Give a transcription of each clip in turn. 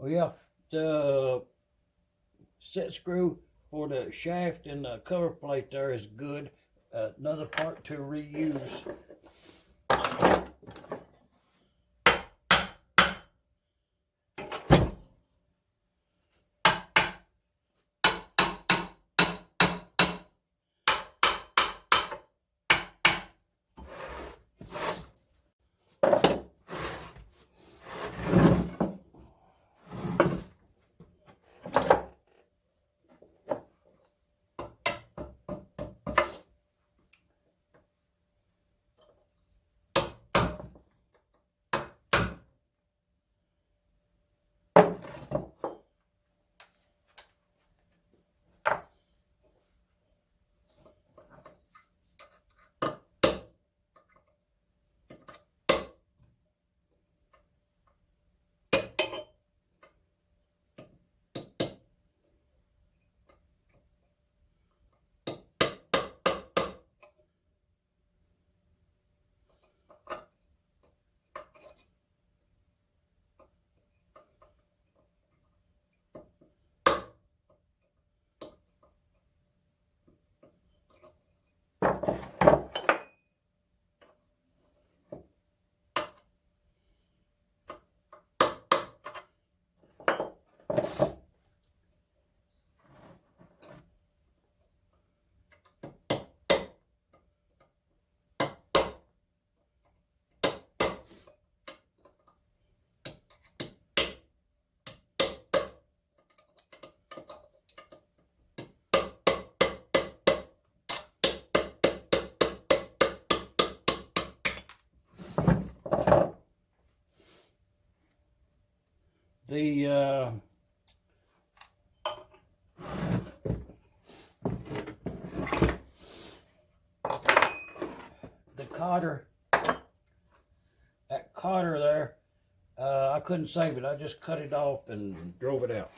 Oh yeah, the set screw for the shaft and the cover plate there is good. Another part to reuse. The the cotter, that cotter there, I couldn't save it. I just cut it off and drove it out.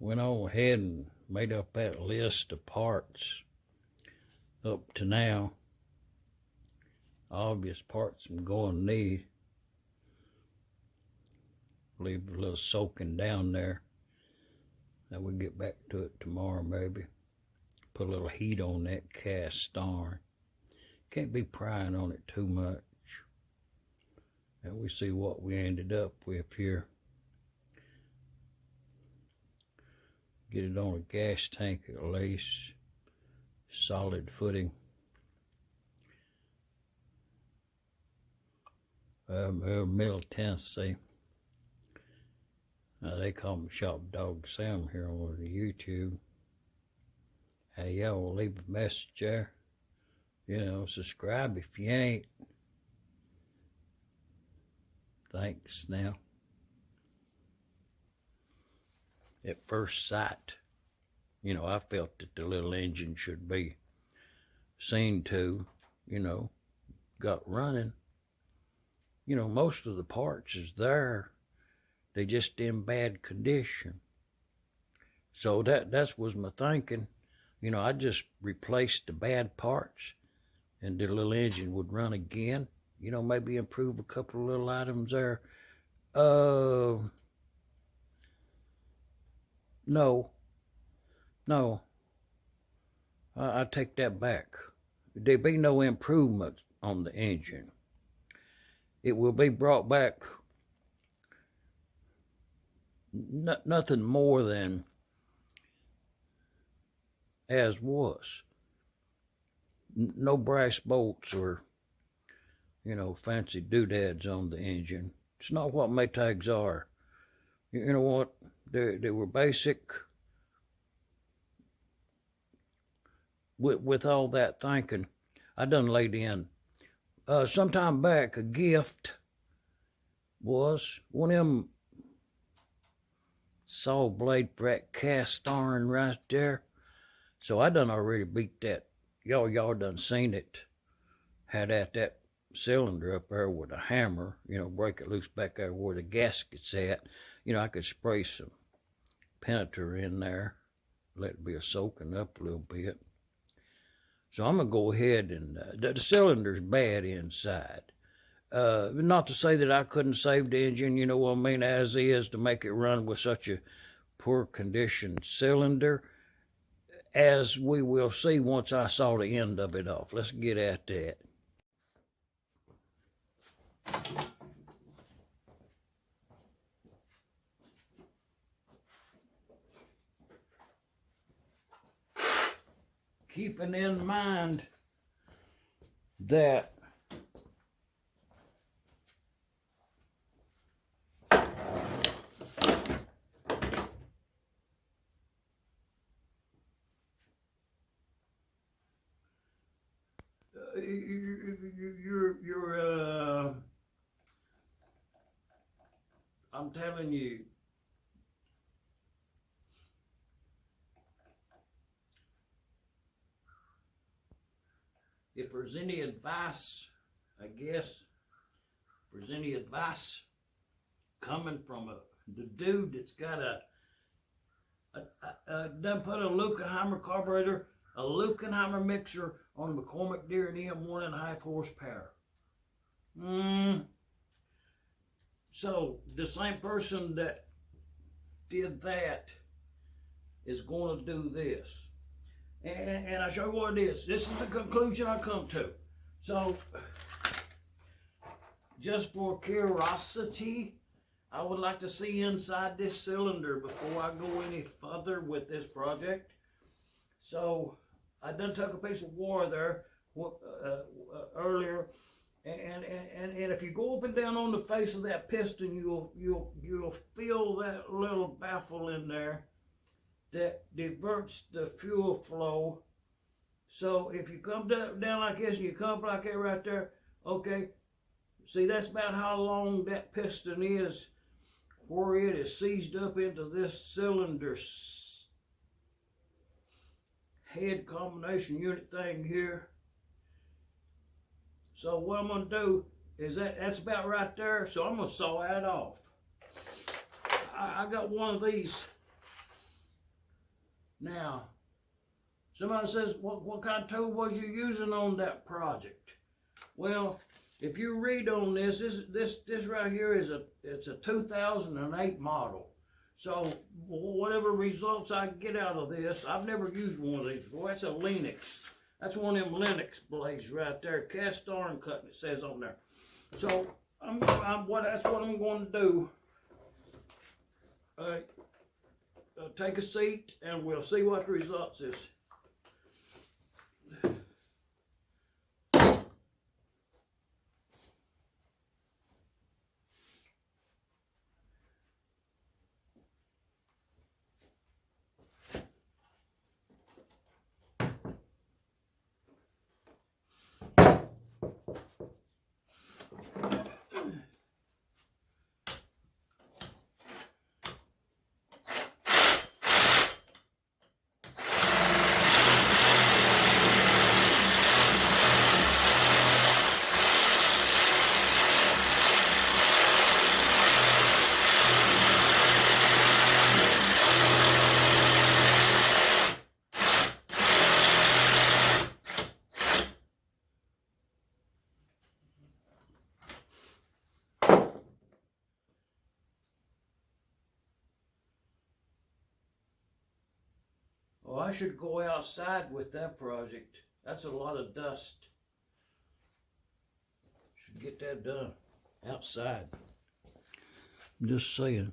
went on ahead and made up that list of parts up to now. Obvious parts I'm going to need. Leave a little soaking down there. Now we'll get back to it tomorrow maybe. Put a little heat on that cast iron. Can't be prying on it too much. And we see what we ended up with here. Get it on a gas tank at least. Solid footing. Middle Tennessee. They call me Shop Dog Sam here on the YouTube. Hey, y'all leave a message there. You know, subscribe if you ain't. Thanks now. At first sight, you know, I felt that the little engine should be seen to, you know, got running. You know, most of the parts is there. They just in bad condition. So that was my thinking. You know, I just replaced the bad parts and the little engine would run again. You know, maybe improve a couple of little items there. No. I take that back. There be no improvement on the engine. It will be brought back nothing more than as was. No brass bolts or, you know, fancy doodads on the engine. It's not what maytags are. You know what? They were basic. With all that thinking, I done laid in. Sometime back, a gift was one of them saw blade for that cast iron right there. So I done already beat that. Y'all done seen it. Had that cylinder up there with a hammer, you know, break it loose back there where the gasket's at. You know, I could spray some penetrator in there, let it be soaking up a little bit. So I'm going to go ahead and, the cylinder's bad inside. Not to say that I couldn't save the engine, you know what I mean, as is, to make it run with such a poor condition cylinder, as we will see once I saw the end of it off. Let's get at that. Keeping in mind that I'm telling you, if there's any advice, I guess, if there's any advice coming from the dude that's got done put a Lukenheimer carburetor, a Lukenheimer mixer on the McCormick Deere and M 1.5 horsepower. So the same person that did that is going to do this. And I show you what it is. This is the conclusion I come to. So, just for curiosity, I would like to see inside this cylinder before I go any further with this project. So, I done took a piece of wire there earlier, and if you go up and down on the face of that piston, you'll feel that little baffle in there that diverts the fuel flow. So if you come down like this and you come up like that right there, okay, see, that's about how long that piston is where it is seized up into this cylinder head combination unit thing here. So what I'm going to do is that's about right there, so I'm going to saw that off. I got one of these Now, somebody says, what kind of tool was you using on that project? Well, if you read on this right here it's a 2008 model. So whatever results I get out of this, I've never used one of these before. That's a Linux. That's one of them Linux blades right there. Cast iron cutting, it says on there. So that's what I'm going to do. Take a seat and we'll see what the results is. Well, I should go outside with that project. That's a lot of dust. Should get that done outside. I'm just saying.